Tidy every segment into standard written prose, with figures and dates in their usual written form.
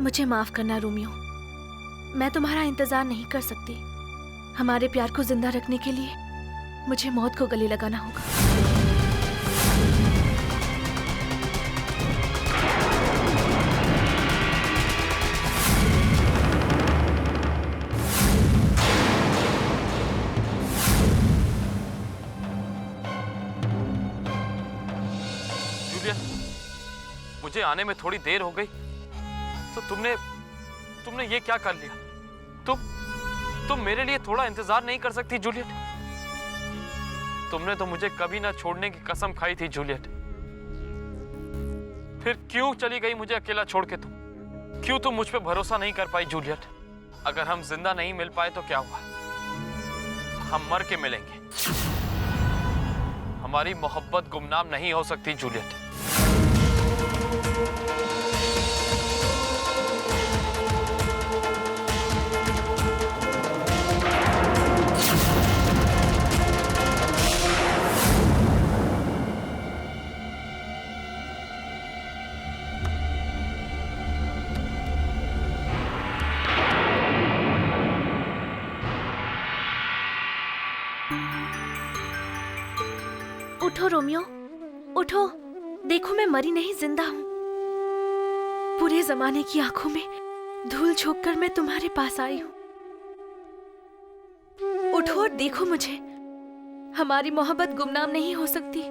मुझे माफ करना रोमियो, मैं तुम्हारा इंतजार नहीं कर सकती। हमारे प्यार को जिंदा रखने के लिए मुझे मौत को गले लगाना होगा। जूलियट, मुझे आने में थोड़ी देर हो गई तो तुमने ये क्या कर लिया? तुम मेरे लिए थोड़ा इंतजार नहीं कर सकती जूलियट? तुमने तो मुझे कभी ना छोड़ने की कसम खाई थी जूलियट। फिर क्यों चली गई मुझे अकेला छोड़ के तुम? क्यों तुम मुझ पे भरोसा नहीं कर पाई जूलियट? अगर हम जिंदा नहीं मिल पाए तो क्या हुआ? हम मर के मिलेंगे। हमारी मोहब्बत गुमनाम नहीं हो सकती जूलियट। उठो रोमियो, उठो। देखो मैं मरी नहीं, जिंदा हूं। पूरे जमाने की आंखों में धूल झोंक कर मैं तुम्हारे पास आई हूं। उठो और देखो मुझे। हमारी मोहब्बत गुमनाम नहीं हो सकती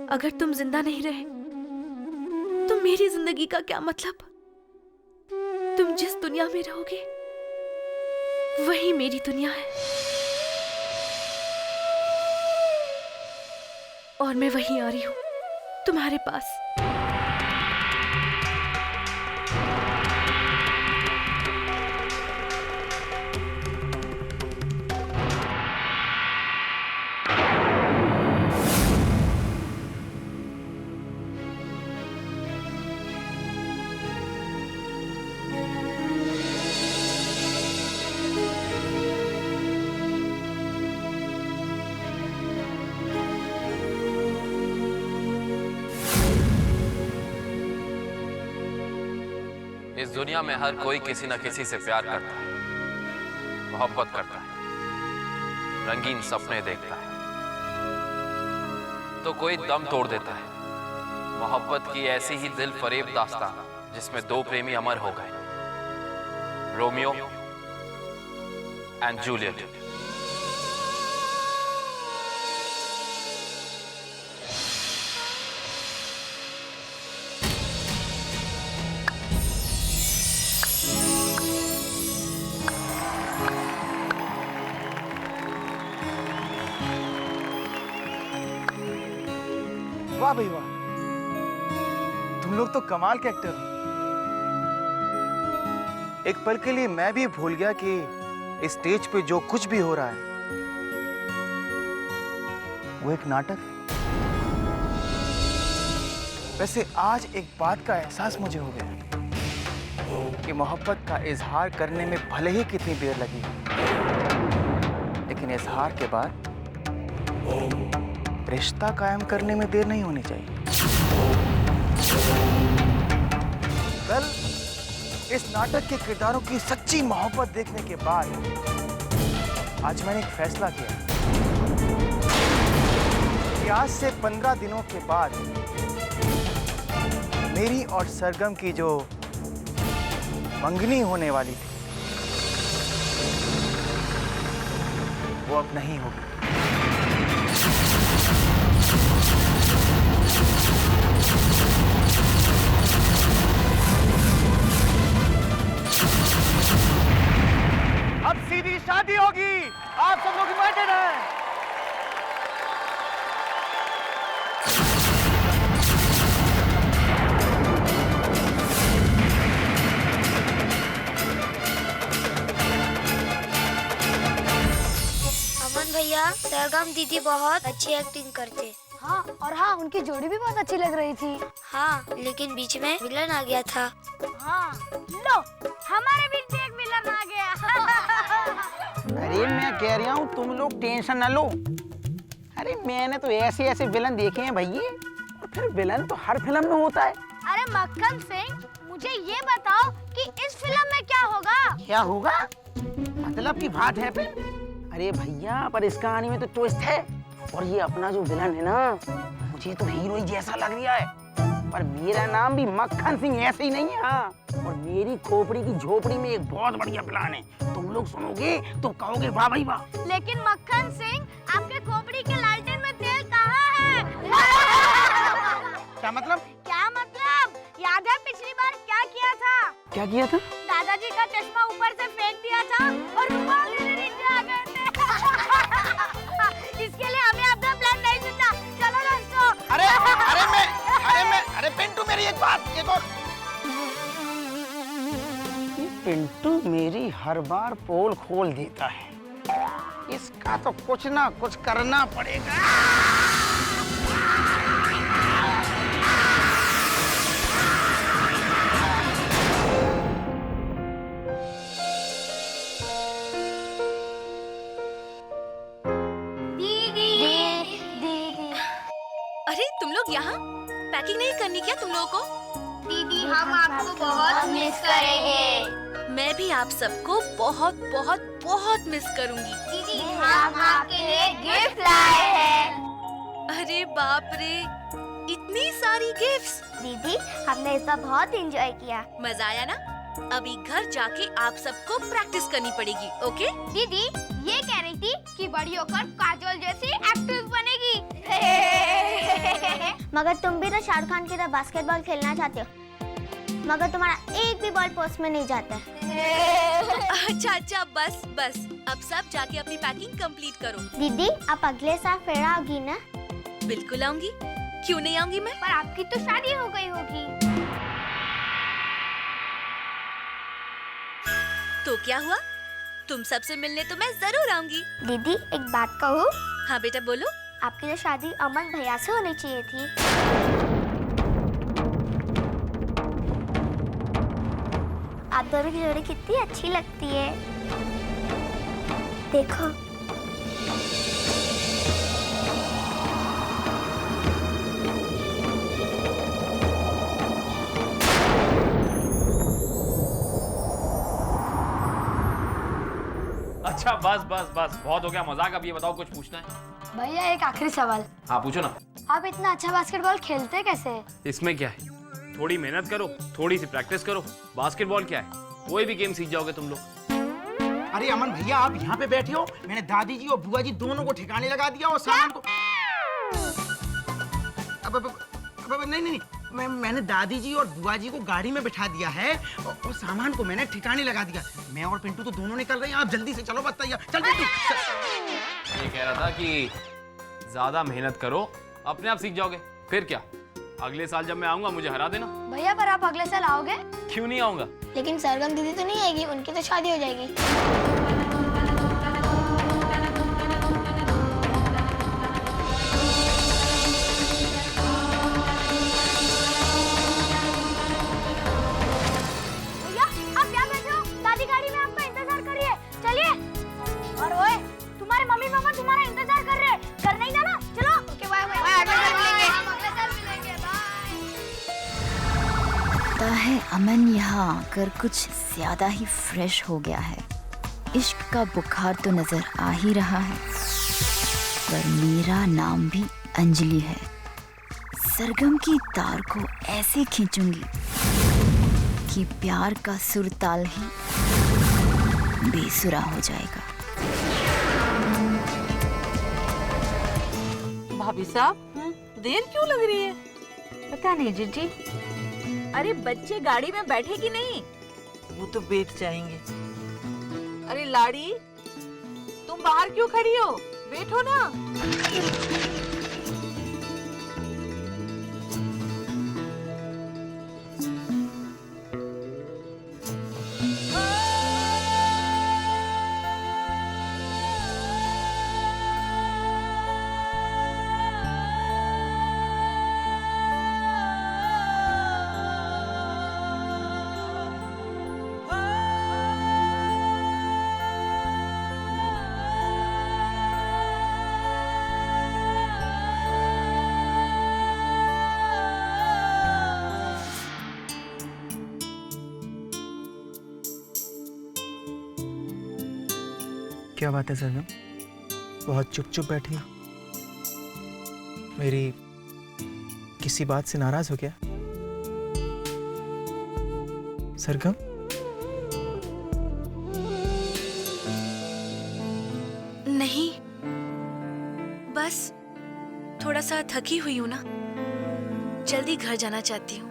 अगर तुम जिंदा नहीं रहे। तो मेरी जिंदगी का क्या मतलब? तुम जिस दुनिया में रहोगे वही मेरी दुनिया है, और मैं वहीं आ रही हूं तुम्हारे पास। इस दुनिया में हर कोई किसी न किसी से प्यार करता है, मोहब्बत करता है, रंगीन सपने देखता है, तो कोई दम तोड़ देता है। मोहब्बत की ऐसी ही दिल फरेब दास्तान जिसमें दो प्रेमी अमर हो गए, रोमियो एंड जूलियट। वाह भाई वाह, तुम लोग तो कमाल के एक्टर हो। एक पल के लिए मैं भी भूल गया कि इस स्टेज पे जो कुछ भी हो रहा है वो एक नाटक है। वैसे आज एक बात का एहसास मुझे हो गया कि मोहब्बत का इजहार करने में भले ही कितनी देर लगी, लेकिन इजहार के बाद रिश्ता कायम करने में देर नहीं होनी चाहिए। कल इस नाटक के किरदारों की सच्ची मोहब्बत देखने के बाद आज मैंने एक फैसला किया कि आज से 15 दिनों के बाद मेरी और सरगम की जो मंगनी होने वाली थी वो अब नहीं होगी। अब सीधी शादी होगी। आप सब लोग इनवाइटेड हैं। अमन भैया, सरगम दीदी बहुत अच्छी एक्टिंग करते। हाँ, और हाँ, उनकी जोड़ी भी बहुत अच्छी लग रही थी। हाँ, लेकिन बीच में विलन आ गया था। हाँ, लो, हमारे बीच में एक विलन आ गया। अरे मैं कह रहा हूँ तुम लोग टेंशन न लो। अरे मैंने तो ऐसे ऐसे विलन देखे हैं भैया, और फिर विलन तो हर फिल्म में होता है। अरे मक्खन सिंह, मुझे ये बताओ कि इस फिल्म में क्या होगा? क्या होगा? मतलब कि व्हाट हैपेंड? अरे भैया, पर इस कहानी में तो ट्विस्ट है। और ये अपना जो विलन है ना, मुझे तो हीरो ही जैसा लग रहा है। पर मेरा नाम भी मक्खन सिंह ऐसे ही नहीं है। हाँ, और मेरी खोपड़ी की झोपड़ी में एक बहुत बढ़िया प्लान है। तुम लोग सुनोगे तो कहोगे वाह भाई वाह। लेकिन मक्खन सिंह, आपके खोपड़ी के लालटेन में तेल कहाँ है? क्या मतलब? क्या मतलब? याद है पिछली बार क्या किया था? क्या किया था? दादाजी का चश्मा ऊपर से फेंक दिया था और रुमाल मेरे नीचे आ गए थे। इसके लिए हमें अपना प्लान नहीं सुनना। चलो दोस्तों। अरे पिंटू, मेरी एक बात, एक और। ये पिंटू मेरी हर बार पोल खोल देता है। इसका तो कुछ ना कुछ करना पड़ेगा। अरे तुम लोग यहाँ पैकिंग नहीं करनी क्या तुम लोगों को? दीदी हम आपको बहुत मिस करेंगे। मैं भी आप सबको बहुत बहुत बहुत मिस करूंगी। दीदी हम आपके लिए गिफ्ट लाए हैं। अरे बाप रे, इतनी सारी गिफ्ट्स। दीदी हमने इसका बहुत एंजॉय किया। मजा आया ना? अभी घर जाके आप सबको प्रैक्टिस करनी पड़ेगी, ओके? दीदी ये कह रही थी कि बड़ी होकर काजोल जैसी एक्ट्रेस बनेगी। मगर तुम भी तो शाहरुख खान की तरह बास्केटबॉल खेलना चाहते हो, मगर तुम्हारा एक भी बॉल पोस्ट में नहीं जाता है। अच्छा बस बस, अब सब जाके अपनी पैकिंग कंप्लीट करो। दीदी आप अगले साल फिर आओगी ना? बिल्कुल आऊंगी, क्यों नहीं आऊंगी मैं? पर आपकी तो शादी हो गई होगी। तो क्या हुआ? तुम सबसे मिलने तो मैं जरूर आऊंगी। दीदी एक बात कहूँ? हाँ बेटा बोलो। आपकी तो शादी अमन भैया से होनी चाहिए थी। आप दोनों की जोड़ी कितनी अच्छी लगती है। देखो अच्छा बस बस बस, बहुत हो गया मजाक। अब ये बताओ, कुछ पूछना है? भैया एक आखिरी सवाल, हाँ पूछो ना। आप इतना अच्छा बास्केटबॉल खेलते कैसे? इसमें क्या है, थोड़ी मेहनत करो, थोड़ी सी प्रैक्टिस करो। बास्केटबॉल क्या है, कोई भी गेम सीख जाओगे तुम लोग। अरे अमन भैया, आप यहाँ पे बैठे हो, मैंने दादी जी और बुआ जी दोनों को ठिकाने लगा दिया और सामान को। अब नहीं, मैंने दादी जी और बुआ जी को गाड़ी में बिठा दिया है और सामान को मैंने ठिकाने लगा दिया। मैं और पिंटू तो दोनों निकल रहे हैं, आप जल्दी से चलो, बताइए। चल पिंटू चल। ये कह रहा था कि ज्यादा मेहनत करो, अपने आप सीख जाओगे। फिर क्या, अगले साल जब मैं आऊंगा मुझे हरा देना। भैया पर आप अगले साल आओगे? क्यों नहीं आऊंगा? लेकिन सरगम दीदी तो नहीं आएगी, उनकी तो शादी हो जाएगी। भैया आप क्या बैठे हो? दादी गाड़ी में आपका इंतजार कर रही है, चलिए। और ओए, तुम्हारे मम्मी पापा तुम्हारा इंतजार कर रहे हैं, घर नहीं जाना? चलो। Okay bye bye. अगले साल मिलेंगे। लगता है अमन यहाँ आकर कुछ ज्यादा ही फ्रेश हो गया है। इश्क का बुखार तो नजर आ ही रहा है, पर मेरा नाम भी अंजलि है। सरगम की तार को ऐसे खींचूंगी कि प्यार का सुरताल ही बेसुरा हो जाएगा। भाभी साहब, देर क्यों लग रही है? पता नहीं जीजी। अरे बच्चे गाड़ी में बैठे कि नहीं? वो तो बैठ जाएंगे। अरे लाड़ी, तुम बाहर क्यों खड़ी हो? बैठो ना। क्या बात है सरगम? बहुत चुप चुप बैठी हो। मेरी किसी बात से नाराज हो क्या सरगम? नहीं, बस थोड़ा सा थकी हुई हूं ना, जल्दी घर जाना चाहती हूँ।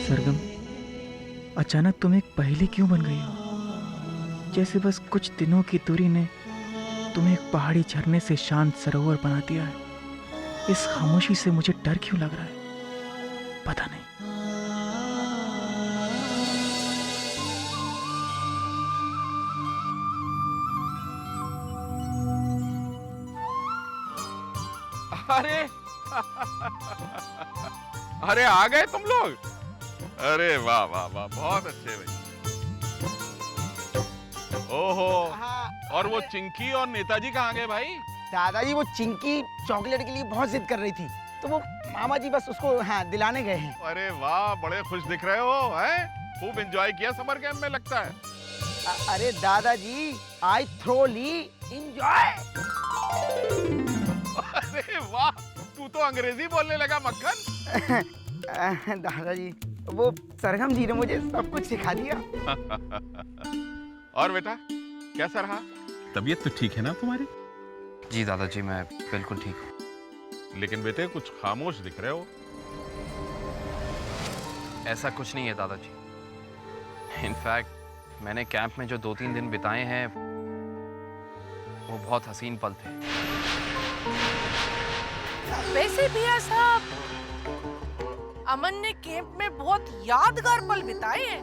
सरगम, अचानक तुम एक पहेली क्यों बन गई हो? जैसे बस कुछ दिनों की दूरी ने तुम्हें एक पहाड़ी झरने से शांत सरोवर बना दिया है। इस खामोशी से मुझे डर क्यों लग रहा है, पता नहीं। अरे अरे आ गए तुम लोग? अरे वाह वाह वाह, बहुत अच्छे भाई। ओहो, और वो चिंकी और नेताजी कहाँ गए भाई? दादाजी वो चिंकी चॉकलेट के लिए बहुत जिद कर रही थी, तो वो मामा जी बस उसको दिलाने गए हैं। अरे वाह, बड़े खुश दिख रहे हो, हैं? खूब एंजॉय किया समर कैंप में लगता है। अरे दादाजी, आई थ्रोली एंजॉय। अरे वाह, तू तो अंग्रेजी बोलने लगा मक्खन। दादाजी, वो सरगम जी ने मुझे सब कुछ सिखा दिया। और बेटा कैसा रहा? तबीयत तो ठीक है ना तुम्हारी? जी दादाजी, मैं बिल्कुल ठीक हूँ। लेकिन बेटे कुछ खामोश दिख रहे हो। ऐसा कुछ नहीं है दादाजी। इनफैक्ट मैंने कैंप में जो 2-3 दिन बिताए हैं वो बहुत हसीन पल थे। वैसे भैया साहब, अमन ने कैंप में बहुत यादगार पल बिताए हैं।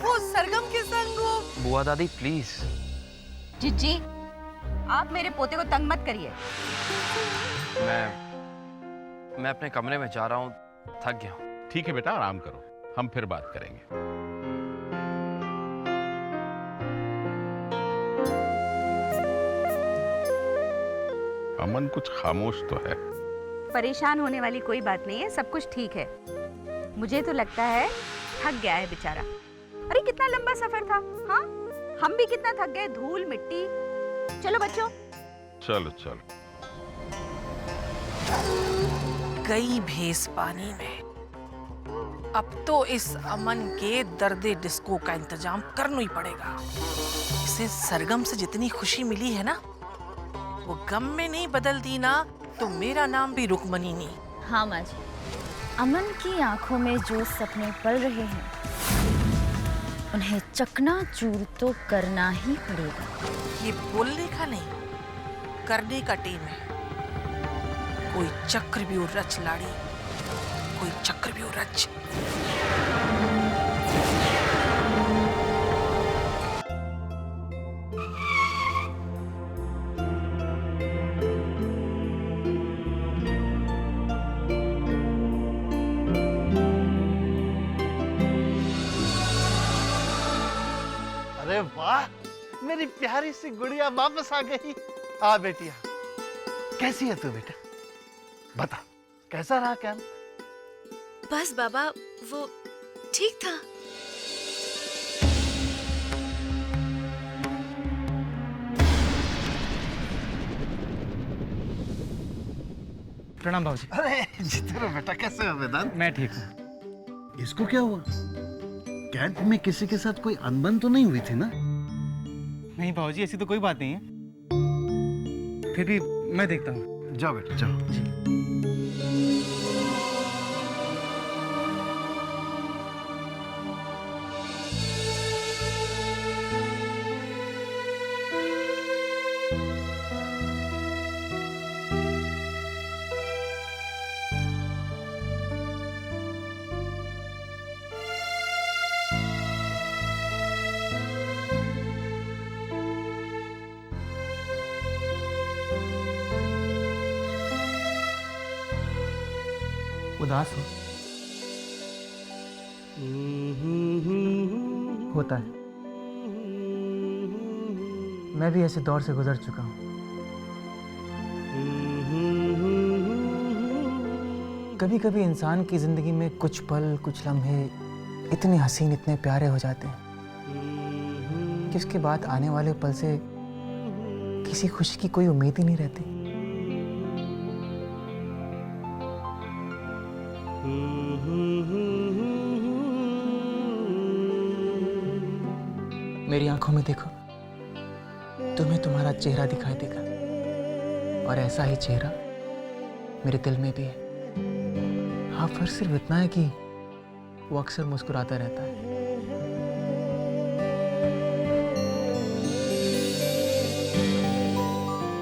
वो सरगम के संग वो। बुआ दादी प्लीज। जिज्जी, आप मेरे पोते को तंग मत करिए। मैं अपने कमरे में जा रहा हूँ, थक गया हूँ। ठीक है बेटा, आराम करो, हम फिर बात करेंगे। अमन कुछ खामोश तो है। परेशान होने वाली कोई बात नहीं है, सब कुछ ठीक है। मुझे तो लगता है थक गया है बेचारा। अरे कितना लंबा सफर था, हाँ? हम भी कितना थक गए, धूल मिट्टी। चलो बच्चों, चलो चलो। गई भैंस पानी में। अब तो इस अमन के दर्दे डिस्को का इंतजाम करना ही पड़ेगा। इसे सरगम से जितनी खुशी मिली है ना, वो गम में नहीं बदल दी ना, तो मेरा नाम भी रुकमनी नहीं। हाँ माँ जी, अमन की आंखों में जो सपने पल रहे हैं उन्हें चकनाचूर तो करना ही पड़ेगा। ये बोलने का नहीं, करने का टेम है। कोई चक्रव्यूह रच लाड़ी, कोई चक्रव्यूह रच। अरे वाह, मेरी प्यारी सी गुड़िया वापस आ गई। आ बेटिया, कैसी है तू बेटा? बता, कैसा रहा कैंप? बस बाबा, वो ठीक था। प्रणाम बाबूजी। अरे जितेरो बेटा, कैसे हो वेदांत? मैं ठीक हूँ। इसको क्या हुआ? कैंप में किसी के साथ कोई अनबन तो नहीं हुई थी ना? नहीं बाबूजी, ऐसी तो कोई बात नहीं है। फिर भी मैं देखता हूँ। जाओ बेटा जाओ। जी। उदास हो? होता है। मैं भी ऐसे दौर से गुजर चुका हूँ। कभी कभी इंसान की जिंदगी में कुछ पल, कुछ लम्हे इतने हसीन, इतने प्यारे हो जाते हैं कि उसके बाद आने वाले पल से किसी खुशी की कोई उम्मीद ही नहीं रहती। मेरी आंखों में देखो, तुम्हें तुम्हारा चेहरा दिखाई देगा, और ऐसा ही चेहरा मेरे दिल में भी है। हाँ, फर्क सिर्फ इतना है कि वो अक्सर मुस्कुराता रहता है।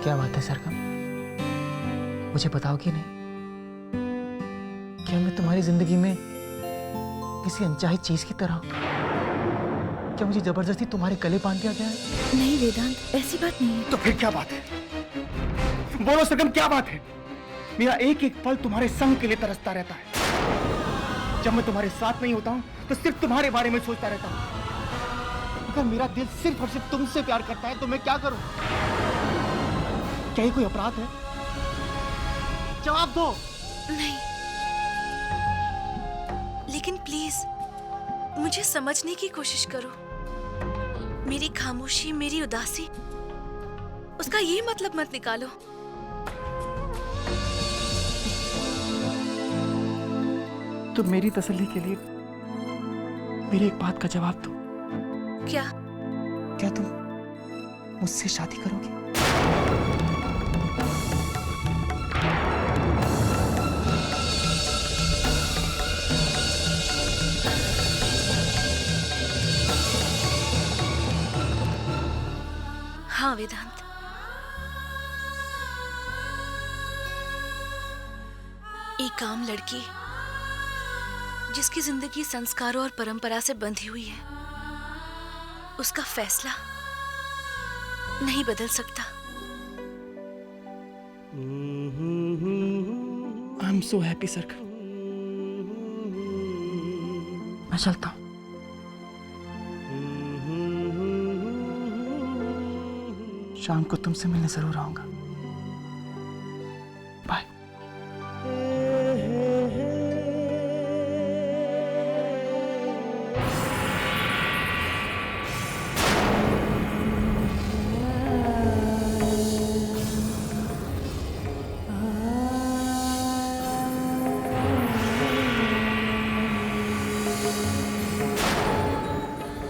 क्या बात है सरगम, मुझे बताओगी नहीं? क्या मैं तुम्हारी जिंदगी में किसी अनचाही चीज की तरह हूं? क्या मुझे जबरदस्ती तुम्हारे गले बांध दिया गया है? नहीं वेदांत, ऐसी बात नहीं है। तो फिर क्या बात है? बोलो सरगम, क्या बात है? मेरा एक एक पल तुम्हारे संग के लिए तरसता रहता है। जब मैं तुम्हारे साथ नहीं होता हूं तो सिर्फ तुम्हारे बारे में सोचता रहता हूं। अगर मेरा दिल सिर्फ और सिर्फ तुमसे प्यार करता है तो मैं क्या करूं? क्या ये कोई अपराध है? जवाब दो। नहीं, लेकिन प्लीज मुझे समझने की कोशिश करो। मेरी खामोशी, मेरी उदासी, उसका ये मतलब मत निकालो। तो मेरी तसल्ली के लिए मेरी एक बात का जवाब दो। क्या? क्या तुम मुझसे शादी करोगी? हाँ वेदांत, एक आम लड़की जिसकी जिंदगी संस्कारों और परंपरा से बंधी हुई है, उसका फैसला नहीं बदल सकता। आई एम सो हैप्पी सरगम। मैं चलता हूँ। शाम को तुमसे मिलने जरूर आऊंगा। बाय।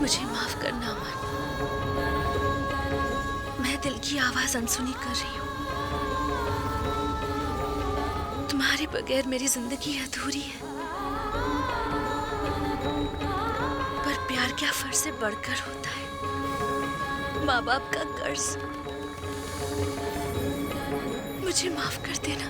मुझे माफ करना अमन, मैं दिल की आवाज अनसुनी कर रही हूँ। तुम्हारे बगैर मेरी जिंदगी अधूरी है, पर प्यार क्या फर्ज से बढ़कर होता है? माँ बाप का कर्ज, मुझे माफ कर देना।